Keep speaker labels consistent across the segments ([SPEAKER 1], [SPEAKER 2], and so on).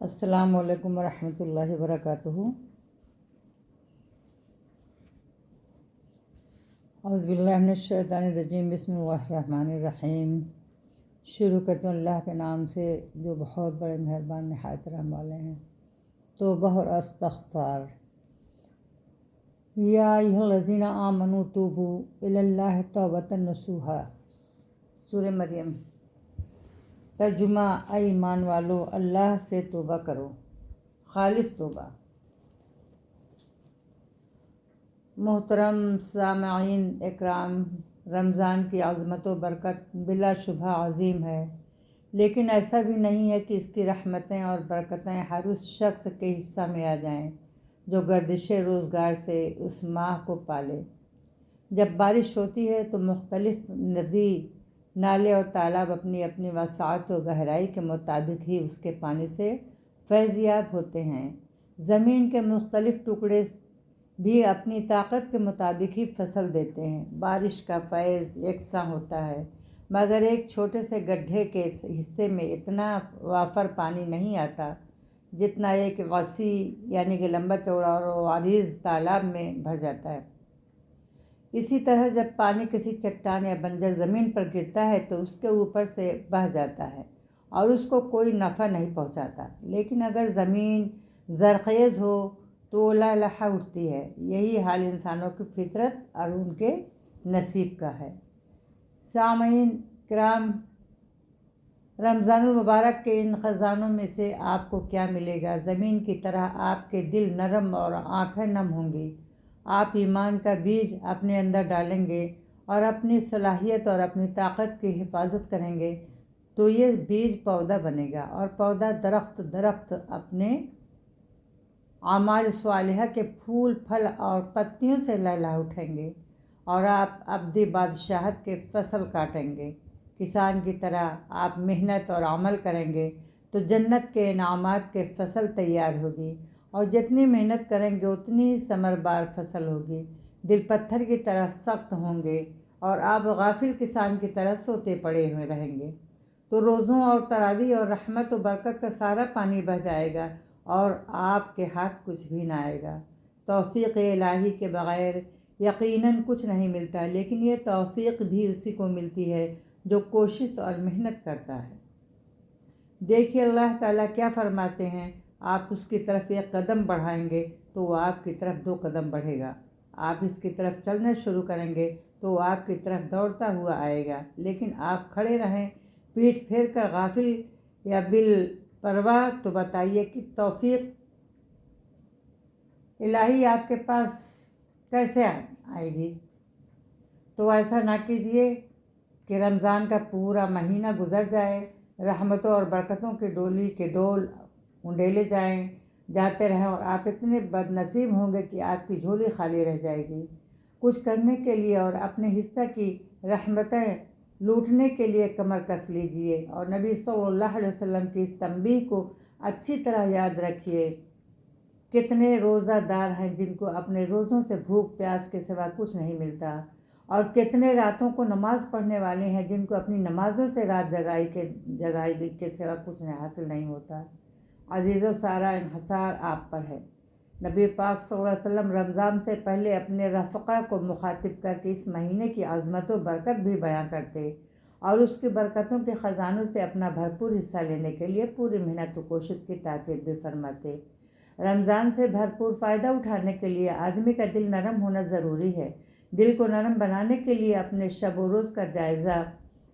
[SPEAKER 1] السلام علیکم ورحمۃ اللہ وبرکاتہ۔ اعوذ باللہ من الشیطان الرجیم، بسم اللہ الرحمن الرحیم۔ شروع کرتے ہیں اللہ کے نام سے جو بہت بڑے مہربان نہایت رحم والے ہیں۔ توبہ اور استغفار۔ یا ایھا الذین آمنوا توبوا الی اللہ توبۃ نصوحا، سورہ مریم۔ ترجمہ: اے ایمان والو، اللہ سے توبہ کرو، خالص توبہ۔ محترم سامعین اکرام، رمضان کی عظمت و برکت بلا شبہ عظیم ہے، لیکن ایسا بھی نہیں ہے کہ اس کی رحمتیں اور برکتیں ہر اس شخص کے حصہ میں آ جائیں جو گردش روزگار سے اس ماہ کو پالے۔ جب بارش ہوتی ہے تو مختلف ندی، نالے اور تالاب اپنی اپنی وسعت و گہرائی کے مطابق ہی اس کے پانی سے فیض یاب ہوتے ہیں۔ زمین کے مختلف ٹکڑے بھی اپنی طاقت کے مطابق ہی فصل دیتے ہیں۔ بارش کا فیض یکساں ہوتا ہے، مگر ایک چھوٹے سے گڈھے کے حصے میں اتنا وافر پانی نہیں آتا جتنا ایک وسیع یعنی کہ لمبا چوڑا اور عریض تالاب میں بھر جاتا ہے۔ اسی طرح جب پانی کسی چٹان یا بنجر زمین پر گرتا ہے تو اس کے اوپر سے بہہ جاتا ہے اور اس کو کوئی نفع نہیں پہنچاتا، لیکن اگر زمین زرخیز ہو تو لہلہا اٹھتی ہے۔ یہی حال انسانوں کی فطرت اور ان کے نصیب کا ہے۔ سامعین کرام، رمضان المبارک کے ان خزانوں میں سے آپ کو کیا ملے گا؟ زمین کی طرح آپ کے دل نرم اور آنکھیں نم ہوں گی۔ آپ ایمان کا بیج اپنے اندر ڈالیں گے اور اپنی صلاحیت اور اپنی طاقت کی حفاظت کریں گے تو یہ بیج پودا بنے گا اور پودا درخت اپنے اعمال صالحہ کے پھول پھل اور پتیوں سے لہلہا اٹھیں گے اور آپ ابدی بادشاہت کے فصل کاٹیں گے۔ کسان کی طرح آپ محنت اور عمل کریں گے تو جنت کے انعامات کے فصل تیار ہوگی، اور جتنی محنت کریں گے اتنی ہی ثمر بار فصل ہوگی۔ دل پتھر کی طرح سخت ہوں گے اور آپ غافل کسان کی طرح سوتے پڑے ہوئے رہیں گے تو روزوں اور تراویح اور رحمت و برکت کا سارا پانی بہہ جائے گا اور آپ کے ہاتھ کچھ بھی نہ آئے گا۔ توفیق الہی کے بغیر یقیناً کچھ نہیں ملتا، لیکن یہ توفیق بھی اسی کو ملتی ہے جو کوشش اور محنت کرتا ہے۔ دیکھیے اللہ تعالیٰ کیا فرماتے ہیں۔ آپ اس کی طرف ایک قدم بڑھائیں گے تو وہ آپ کی طرف 2 قدم بڑھے گا۔ آپ اس کی طرف چلنا شروع کریں گے تو وہ آپ کی طرف دوڑتا ہوا آئے گا، لیکن آپ کھڑے رہیں پیٹھ پھیر کر غافل یا بالپرواہ تو بتائیے کہ توفیق الہی آپ کے پاس کیسے آئے گی؟ تو ایسا نہ کیجیے کہ رمضان کا پورا مہینہ گزر جائے، رحمتوں اور برکتوں کی ڈولی کے ڈول انڈیلے جاتے رہیں اور آپ اتنے بد نصیب ہوں گے کہ آپ کی جھولی خالی رہ جائے گی۔ کچھ کرنے کے لیے اور اپنے حصہ کی رحمتیں لوٹنے کے لیے کمر کس لیجیے اور نبی صلی اللہ علیہ وسلم کی اس تنبیہ کو اچھی طرح یاد رکھیے۔ کتنے روزہ دار ہیں جن کو اپنے روزوں سے بھوک پیاس کے سوا کچھ نہیں ملتا، اور کتنے راتوں کو نماز پڑھنے والے ہیں جن کو اپنی نمازوں سے رات جگائی کے سوا کچھ حاصل نہیں ہوتا۔ عزیزو، سارا انحصار آپ پر ہے۔ نبی پاک صلی اللہ علیہ وسلم رمضان سے پہلے اپنے رفقا کو مخاطب کر کے اس مہینے کی عظمت و برکت بھی بیان کرتے اور اس کی برکتوں کے خزانوں سے اپنا بھرپور حصہ لینے کے لیے پوری محنت و کوشش کی تاکید بھی فرماتے۔ رمضان سے بھرپور فائدہ اٹھانے کے لیے آدمی کا دل نرم ہونا ضروری ہے۔ دل کو نرم بنانے کے لیے اپنے شب و روز کا جائزہ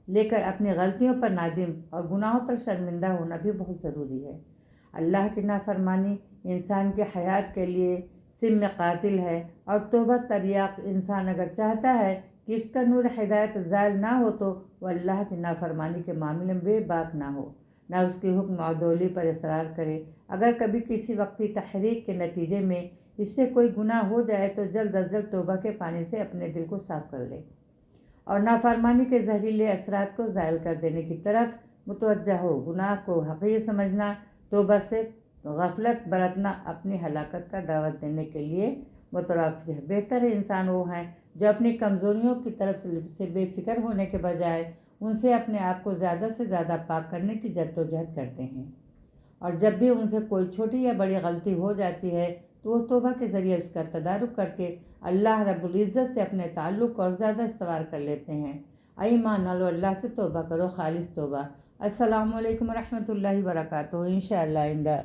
[SPEAKER 1] لے کر اپنی غلطیوں پر نادم اور گناہوں پر شرمندہ ہونا بھی بہت ضروری ہے۔ اللہ کی نافرمانی انسان کی حیات کے لیے سم قاتل ہے، اور توبہ تریاق انسان اگر چاہتا ہے کہ اس کا نور ہدایت زائل نہ ہو تو وہ اللہ کی نافرمانی کے معاملے میں بے باک نہ ہو، نہ اس کی حکم عدولی پر اصرار کرے۔ اگر کبھی کسی وقتی تحریک کے نتیجے میں اس سے کوئی گناہ ہو جائے تو جلد از جلد توبہ کے پانی سے اپنے دل کو صاف کر لے اور نافرمانی کے زہریلے اثرات کو زائل کر دینے کی طرف متوجہ ہو۔ گناہ کو حقیر سمجھنا، توبہ سے غفلت برتنا اپنی ہلاکت کا دعوت دینے کے لیے مترادف ہے۔ بہتر انسان وہ ہیں جو اپنی کمزوریوں کی طرف سے بے فکر ہونے کے بجائے ان سے اپنے آپ کو زیادہ سے زیادہ پاک کرنے کی جدوجہد کرتے ہیں اور جب بھی ان سے کوئی چھوٹی یا بڑی غلطی ہو جاتی ہے تو وہ توبہ کے ذریعے اس کا تدارک کر کے اللہ رب العزت سے اپنے تعلق اور زیادہ استوار کر لیتے ہیں۔ ایمان والو اللہ سے توبہ کرو، خالص توبہ۔ السلام علیکم ورحمۃ اللہ وبرکاتہ۔ انشاءاللہ آئندہ